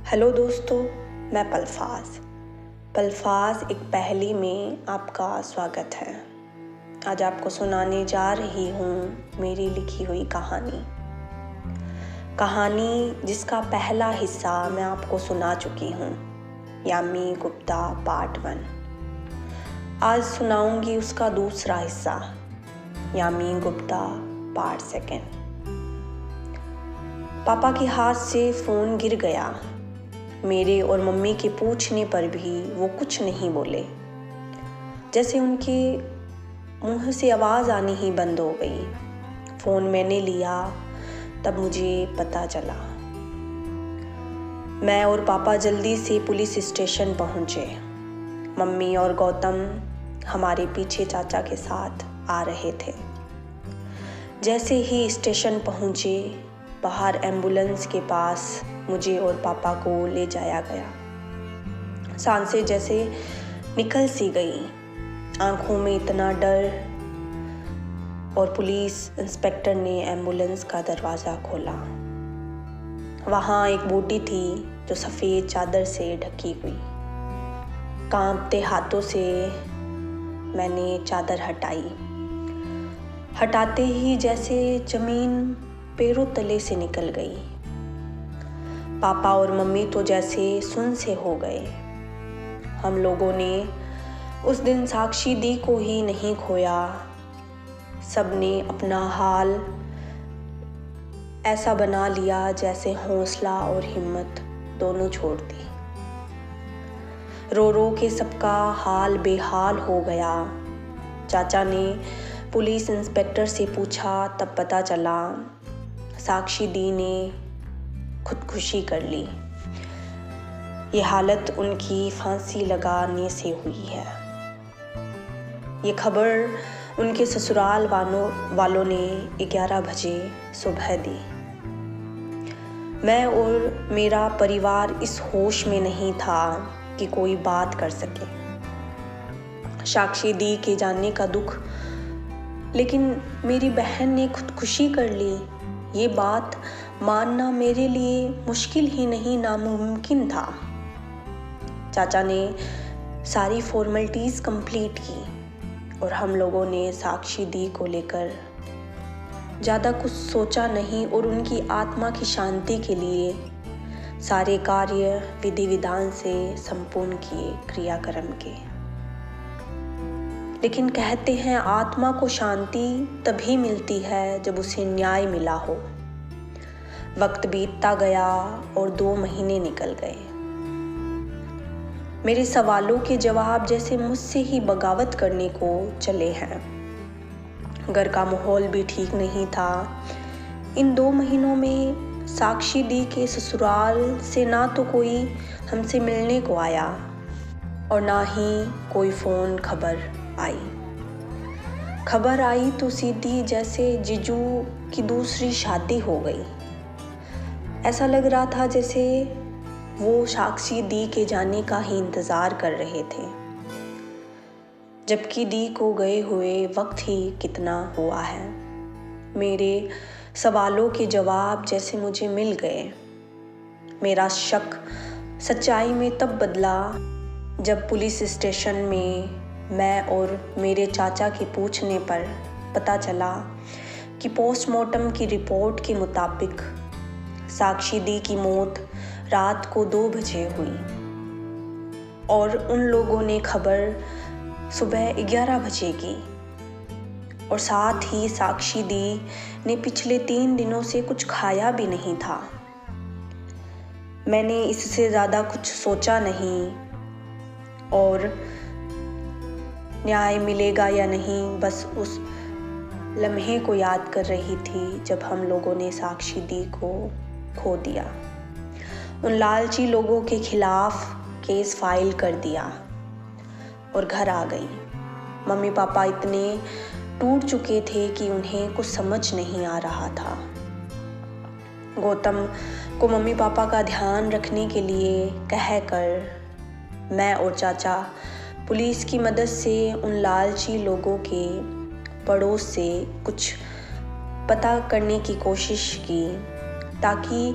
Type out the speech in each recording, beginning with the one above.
Hello दोस्तों, मैं पलफाज एक पहेली में आपका स्वागत है। आज आपको सुनाने जा रही हूँ मेरी लिखी हुई कहानी जिसका पहला हिस्सा मैं आपको सुना चुकी हूँ, यामी गुप्ता पार्ट 1। आज सुनाऊंगी उसका दूसरा हिस्सा, यामी गुप्ता पार्ट 2। पापा के हाथ से फ़ोन गिर गया। मेरे और मम्मी के पूछने पर भी वो कुछ नहीं बोले, जैसे उनके मुंह से आवाज़ आनी ही बंद हो गई। फ़ोन मैंने लिया तब मुझे पता चला। मैं और पापा जल्दी से पुलिस स्टेशन पहुँचे। मम्मी और गौतम हमारे पीछे चाचा के साथ आ रहे थे। जैसे ही स्टेशन पहुँचे, बाहर एम्बुलेंस के पास मुझे और पापा को ले जाया गया। सांसें जैसे निकल सी गई, आंखों में इतना डर। और पुलिस इंस्पेक्टर ने एम्बुलेंस का दरवाज़ा खोला। वहाँ एक बूटी थी जो सफ़ेद चादर से ढकी हुई। कांपते हाथों से मैंने चादर हटाते ही जैसे ज़मीन पैरों तले से निकल गई। पापा और मम्मी तो जैसे सुन से हो गए। हम लोगों ने उस दिन साक्षी दी को ही नहीं खोया। सबने अपना हाल ऐसा बना लिया जैसे हौसला और हिम्मत दोनों छोड़ दी। रो रो के सबका हाल बेहाल हो गया। चाचा ने पुलिस इंस्पेक्टर से पूछा, तब पता चला साक्षी दी ने खुदकुशी कर ली। ये हालत उनकी फांसी लगाने से हुई है। ये खबर उनके ससुराल वालों ने 11 बजे सुबह दी। मैं और मेरा परिवार इस होश में नहीं था कि कोई बात कर सके। साक्षी दी के जाने का दुख, लेकिन मेरी बहन ने खुदकुशी कर ली, ये बात मानना मेरे लिए मुश्किल ही नहीं नामुमकिन था। चाचा ने सारी फॉर्मेलिटीज़ कंप्लीट की और हम लोगों ने साक्षी दी को लेकर ज़्यादा कुछ सोचा नहीं और उनकी आत्मा की शांति के लिए सारे कार्य विधि विधान से संपूर्ण किए, क्रियाक्रम के। लेकिन कहते हैं आत्मा को शांति तभी मिलती है जब उसे न्याय मिला हो। वक्त बीतता गया और 2 महीने निकल गए। मेरे सवालों के जवाब जैसे मुझसे ही बगावत करने को चले हैं। घर का माहौल भी ठीक नहीं था। इन 2 महीनों में साक्षी दी के ससुराल से ना तो कोई हमसे मिलने को आया और ना ही कोई फ़ोन खबर आई तो सीधी जैसे जीजू की दूसरी शादी हो गई। ऐसा लग रहा था जैसे वो साक्षी दी के जाने का ही इंतज़ार कर रहे थे, जबकि दी को गए हुए वक्त ही कितना हुआ है। मेरे सवालों के जवाब जैसे मुझे मिल गए। मेरा शक सच्चाई में तब बदला जब पुलिस स्टेशन में मैं और मेरे चाचा के पूछने पर पता चला कि पोस्टमार्टम की रिपोर्ट के मुताबिक साक्षी दी की मौत रात को 2 बजे हुई और उन लोगों ने खबर सुबह 11 बजे की। और साथ ही साक्षी दी ने पिछले 3 दिनों से कुछ खाया भी नहीं था। मैंने इससे ज़्यादा कुछ सोचा नहीं और न्याय मिलेगा या नहीं, बस उस लम्हे को याद कर रही थी जब हम लोगों ने साक्षी दी को खो दिया। उन लालची लोगों के खिलाफ केस फाइल कर दिया और घर आ गई। मम्मी पापा इतने टूट चुके थे कि उन्हें कुछ समझ नहीं आ रहा था। गौतम को मम्मी पापा का ध्यान रखने के लिए कहकर मैं और चाचा पुलिस की मदद से उन लालची लोगों के पड़ोस से कुछ पता करने की कोशिश की ताकि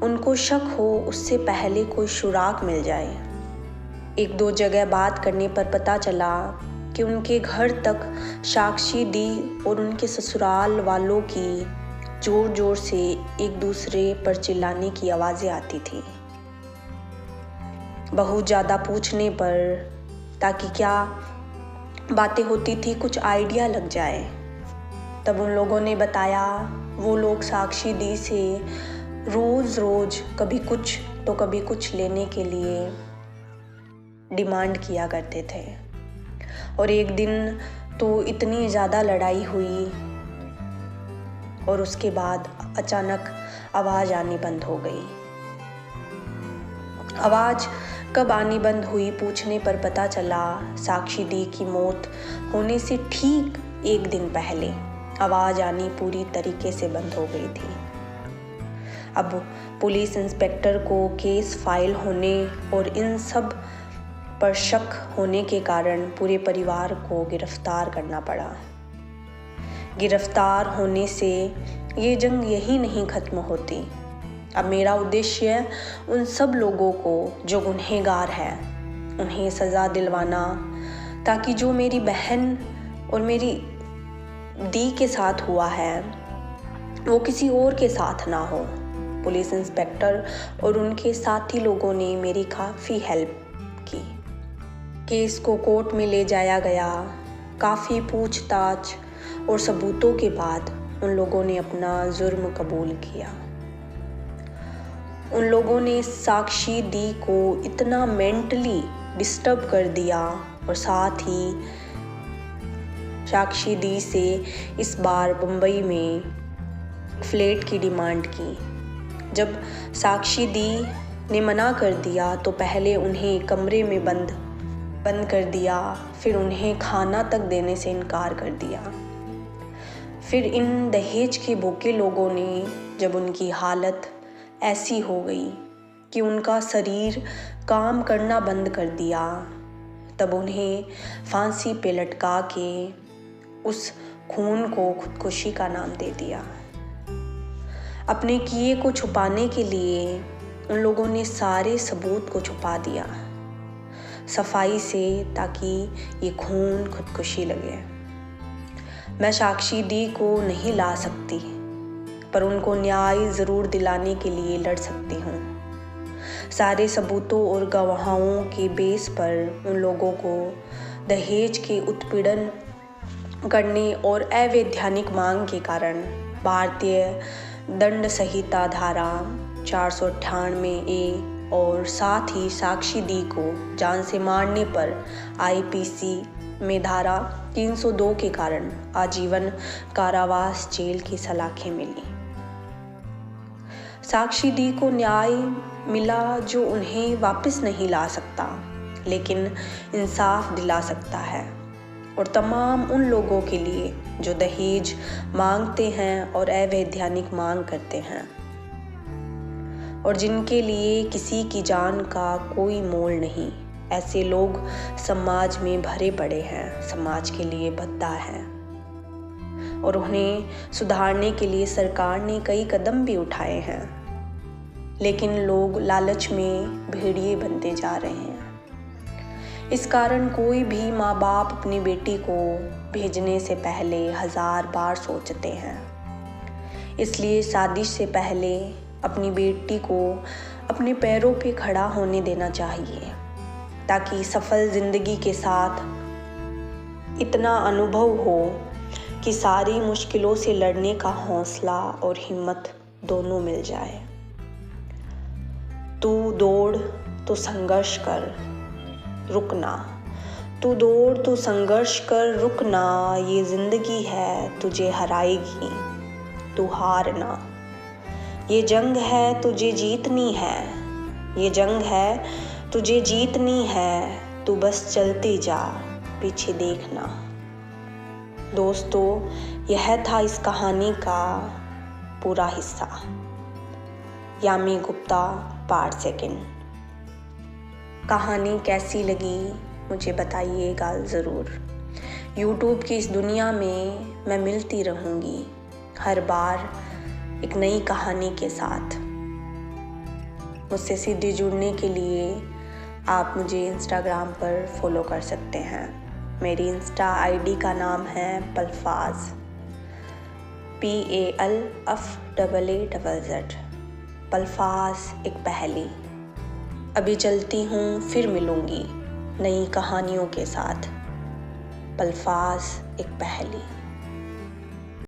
उनको शक हो उससे पहले कोई सुराग मिल जाए। एक दो जगह बात करने पर पता चला कि उनके घर तक साक्षी दी और उनके ससुराल वालों की जोर जोर से एक दूसरे पर चिल्लाने की आवाज़ें आती थी। बहुत ज़्यादा पूछने पर ताकि क्या बातें होती थी कुछ आइडिया लग जाए, तब उन लोगों ने बताया वो लोग साक्षी दी से रोज़ रोज़ कभी कुछ तो कभी कुछ लेने के लिए डिमांड किया करते थे। और एक दिन तो इतनी ज़्यादा लड़ाई हुई और उसके बाद अचानक आवाज़ आनी बंद हो गई। आवाज़ कब आनी बंद हुई पूछने पर पता चला साक्षी दी की मौत होने से ठीक एक दिन पहले आवाज़ आनी पूरी तरीके से बंद हो गई थी। अब पुलिस इंस्पेक्टर को केस फाइल होने और इन सब पर शक होने के कारण पूरे परिवार को गिरफ्तार करना पड़ा। गिरफ्तार होने से ये जंग यही नहीं खत्म होती। अब मेरा उद्देश्य उन सब लोगों को जो गुनहगार हैं उन्हें सज़ा दिलवाना, ताकि जो मेरी बहन और मेरी दी के साथ हुआ है वो किसी और के साथ ना हो। पुलिस इंस्पेक्टर और उनके साथी लोगों ने मेरी काफ़ी हेल्प की। केस को कोर्ट में ले जाया गया। काफ़ी पूछताछ और सबूतों के बाद उन लोगों ने अपना जुर्म कबूल किया। उन लोगों ने साक्षी दी को इतना मेंटली डिस्टर्ब कर दिया और साथ ही साक्षी दी से इस बार मुंबई में फ्लैट की डिमांड की। जब साक्षी दी ने मना कर दिया तो पहले उन्हें कमरे में बंद कर दिया, फिर उन्हें खाना तक देने से इनकार कर दिया। फिर इन दहेज के भूखे लोगों ने जब उनकी हालत ऐसी हो गई कि उनका शरीर काम करना बंद कर दिया, तब उन्हें फांसी पे लटका के उस खून को खुदकुशी का नाम दे दिया। अपने किए को छुपाने के लिए उन लोगों ने सारे सबूत को छुपा दिया सफाई से, ताकि ये खून खुदकुशी लगे। मैं साक्षी दी को नहीं ला सकती, पर उनको न्याय ज़रूर दिलाने के लिए लड़ सकती हूँ। सारे सबूतों और गवाहों के बेस पर उन लोगों को दहेज के उत्पीड़न करने और अवैधानिक मांग के कारण भारतीय दंड संहिता धारा 498A और साथ ही साक्षी दी को जान से मारने पर IPC में धारा 302 के कारण आजीवन कारावास जेल की सलाखें मिली। साक्षी दी को न्याय मिला जो उन्हें वापस नहीं ला सकता, लेकिन इंसाफ दिला सकता है, और तमाम उन लोगों के लिए जो दहेज मांगते हैं और अवैधानिक मांग करते हैं और जिनके लिए किसी की जान का कोई मोल नहीं। ऐसे लोग समाज में भरे पड़े हैं, समाज के लिए भद्दा है, और उन्हें सुधारने के लिए सरकार ने कई कदम भी उठाए हैं, लेकिन लोग लालच में भेड़िए बनते जा रहे हैं। इस कारण कोई भी माँ बाप अपनी बेटी को भेजने से पहले 1000 बार सोचते हैं। इसलिए शादी से पहले अपनी बेटी को अपने पैरों पे खड़ा होने देना चाहिए, ताकि सफल ज़िंदगी के साथ इतना अनुभव हो कि सारी मुश्किलों से लड़ने का हौसला और हिम्मत दोनों मिल जाए। तू दौड़ तो संघर्ष कर, रुकना। तू दौड़ तो संघर्ष कर, रुकना। ये ज़िंदगी है तुझे हराएगी, तू हारना। ये जंग है तुझे जीतनी है, ये जंग है तुझे जीतनी है। तू बस चलते जा, पीछे देखना। दोस्तों, यह था इस कहानी का पूरा हिस्सा। यामी गुप्ता, पार्ट 2। कहानी कैसी लगी मुझे बताइएगा ज़रूर। YouTube की इस दुनिया में मैं मिलती रहूँगी हर बार एक नई कहानी के साथ। मुझसे सीधे जुड़ने के लिए आप मुझे इंस्टाग्राम पर फॉलो कर सकते हैं। मेरी इंस्टा आईडी का नाम है पलफाज, PALFAAZZ। पलफाज एक पहेली। अभी चलती हूँ, फिर मिलूंगी नई कहानियों के साथ। पलफाज एक पहेली।